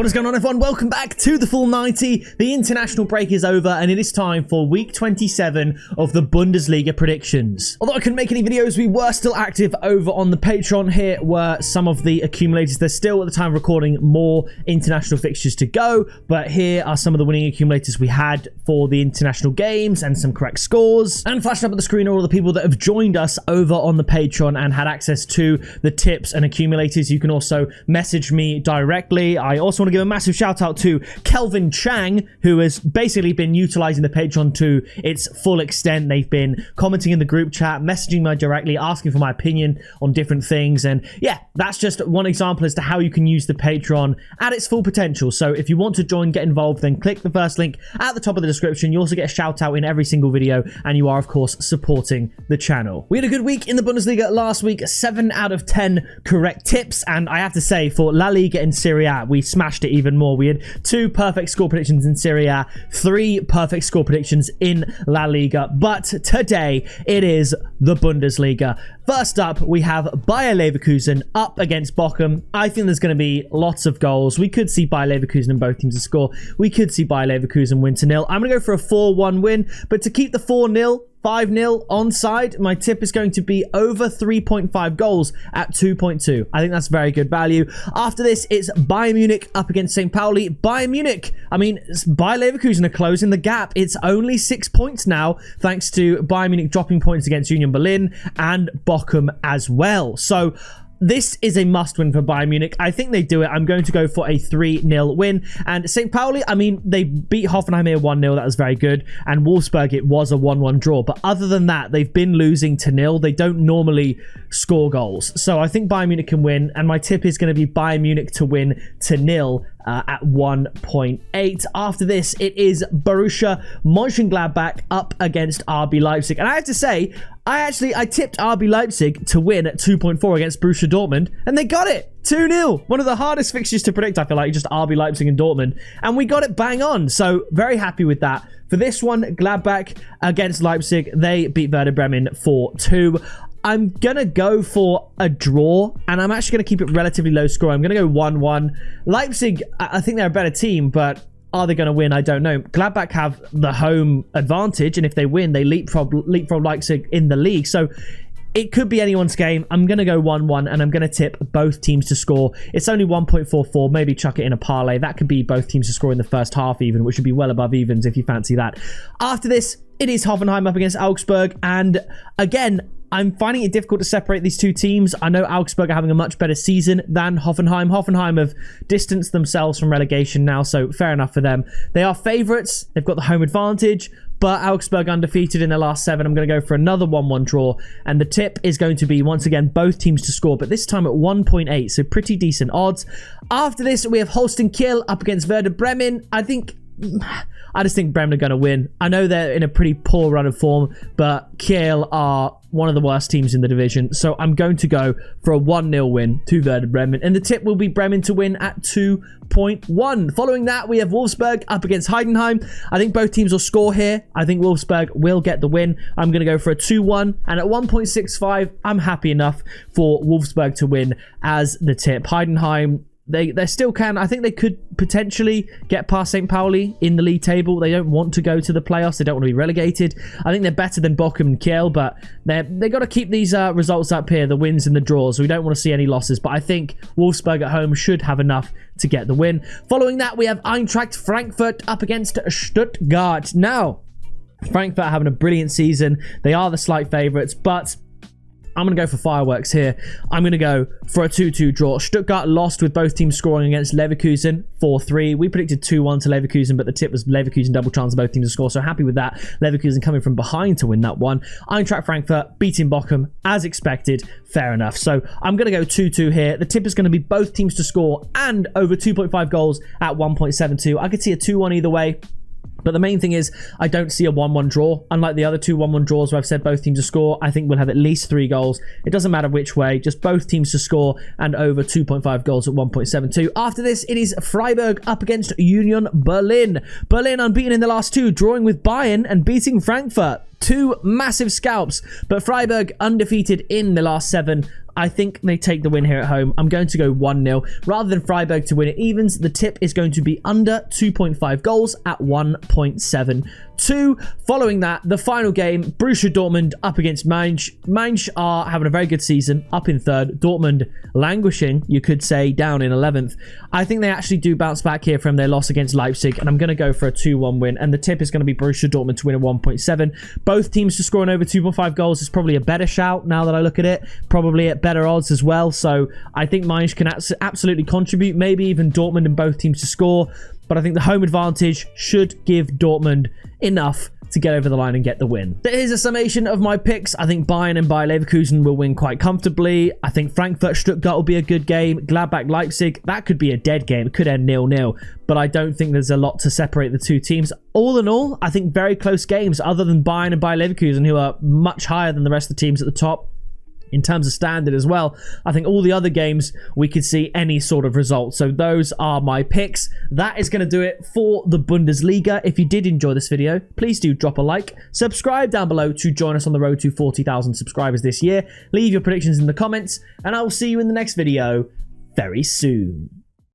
What is going on, everyone? Welcome back to the Full 90. The international break is over and it is time for week 27 of the Bundesliga predictions. Although I couldn't make any videos, we were still active over on the Patreon. Here were some of the accumulators. There's still, at the time of recording, more international fixtures to go, but here are some of the winning accumulators we had for the international games and some correct scores. And flashing up on the screen are all the people that have joined us over on the Patreon and had access to the tips and accumulators. You can also message me directly. I also want to give a massive shout out to Kelvin Chang, who has basically been utilizing the Patreon to its full extent. They've been commenting in the group chat, messaging me directly, asking for my opinion on different things. And yeah, that's just one example as to how you can use the Patreon at its full potential. So if you want to join, get involved, then click the first link at the top of the description. You also get a shout out in every single video, and you are, of course, supporting the channel. We had a good week in the Bundesliga last week, 7 out of 10 correct tips. And I have to say, for La Liga and Serie A, we smashed it even more. We had 2 perfect score predictions in Serie A, 3 perfect score predictions in La Liga. But today, it is the Bundesliga. First up, we have Bayer Leverkusen up against Bochum. I think there's going to be lots of goals. We could see Bayer Leverkusen and both teams to score. We could see Bayer Leverkusen win 2-0. I'm going to go for a 4-1 win, but to keep the 4-0, 5-0 onside, my tip is going to be over 3.5 goals at 2.2. I think that's very good value. After this, it's Bayern Munich up against St. Pauli. Bayern Munich, Bayer Leverkusen are closing the gap. It's only 6 points now, thanks to Bayern Munich dropping points against Union Berlin and Bochum as well. So this is a must-win for Bayern Munich. I think they do it. I'm going to go for a 3-0 win. And St. Pauli, they beat Hoffenheim here 1-0. That was very good. And Wolfsburg, it was a 1-1 draw. But other than that, they've been losing 2-0. They don't normally score goals. So I think Bayern Munich can win. And my tip is going to be Bayern Munich to win 2-0. At 1.8. After this, it is Borussia Monchengladbach up against RB Leipzig. And I have to say, I tipped RB Leipzig to win at 2.4 against Borussia Dortmund, and they got it. 2-0. One of the hardest fixtures to predict, I feel like, just RB Leipzig and Dortmund. And we got it bang on. So very happy with that. For this one, Gladbach against Leipzig, they beat Werder Bremen 4-2. I'm going to go for a draw, and I'm actually going to keep it relatively low score. I'm going to go 1-1. Leipzig, I think they're a better team, but are they going to win? I don't know. Gladbach have the home advantage, and if they win, they leapfrog Leipzig in the league. So it could be anyone's game. I'm going to go 1-1, and I'm going to tip both teams to score. It's only 1.44. Maybe chuck it in a parlay. That could be both teams to score in the first half even, which would be well above evens if you fancy that. After this, it is Hoffenheim up against Augsburg, and again, I'm finding it difficult to separate these two teams. I know Augsburg are having a much better season than Hoffenheim. Hoffenheim have distanced themselves from relegation now, so fair enough for them. They are favourites. They've got the home advantage, but Augsburg undefeated in their last 7. I'm going to go for another 1-1 draw, and the tip is going to be, once again, both teams to score, but this time at 1.8, so pretty decent odds. After this, we have Holstein Kiel up against Werder Bremen. I just think Bremen are going to win. I know they're in a pretty poor run of form, but Kiel are one of the worst teams in the division. So I'm going to go for a 1-0 win to Werder Bremen. And the tip will be Bremen to win at 2.1. Following that, we have Wolfsburg up against Heidenheim. I think both teams will score here. I think Wolfsburg will get the win. I'm going to go for a 2-1. And at 1.65, I'm happy enough for Wolfsburg to win as the tip. Heidenheim, they still can. I think they could potentially get past St. Pauli in the league table. They don't want to go to the playoffs. They don't want to be relegated. I think they're better than Bochum and Kiel, but they got to keep these results up here, the wins and the draws. We don't want to see any losses, but I think Wolfsburg at home should have enough to get the win. Following that, we have Eintracht Frankfurt up against Stuttgart. Now, Frankfurt are having a brilliant season. They are the slight favourites, but I'm going to go for fireworks here. I'm going to go for a 2-2 draw. Stuttgart lost with both teams scoring against Leverkusen 4-3. We predicted 2-1 to Leverkusen, but the tip was Leverkusen double chance of both teams to score. So happy with that. Leverkusen coming from behind to win that one. Eintracht Frankfurt beating Bochum as expected. Fair enough. So I'm going to go 2-2 here. The tip is going to be both teams to score and over 2.5 goals at 1.72. I could see a 2-1 either way. But the main thing is, I don't see a 1-1 draw. Unlike the other 2 1-1 draws where I've said both teams to score, I think we'll have at least 3 goals. It doesn't matter which way, just both teams to score and over 2.5 goals at 1.72. After this, it is Freiburg up against Union Berlin. Berlin unbeaten in the last 2, drawing with Bayern and beating Frankfurt. 2 massive scalps, but Freiburg undefeated in the last 7 I think they take the win here at home. I'm going to go 1-0. Rather than Freiburg to win it evens, the tip is going to be under 2.5 goals at 1.72. Following that, the final game, Borussia Dortmund up against Mainz. Mainz are having a very good season, up in 3rd. Dortmund languishing, you could say, down in 11th. I think they actually do bounce back here from their loss against Leipzig, and I'm going to go for a 2-1 win, and the tip is going to be Borussia Dortmund to win at 1.7. Both teams to score over 2.5 goals is probably a better shout now that I look at it, probably at better odds as well, so I think Mainz can absolutely contribute, maybe even Dortmund and both teams to score, but I think the home advantage should give Dortmund enough to get over the line and get the win. So here's a summation of my picks. I think Bayern and Bayer Leverkusen will win quite comfortably. I think Frankfurt Stuttgart will be a good game. Gladbach Leipzig, that could be a dead game. It could end 0-0, but I don't think there's a lot to separate the two teams. All in all, I think very close games, other than Bayern and Bayer Leverkusen, who are much higher than the rest of the teams at the top. In terms of standard as well, I think all the other games we could see any sort of result. So those are my picks. That is going to do it for the Bundesliga. If you did enjoy this video, please do drop a like. Subscribe down below to join us on the road to 40,000 subscribers this year. Leave your predictions in the comments, and I will see you in the next video very soon.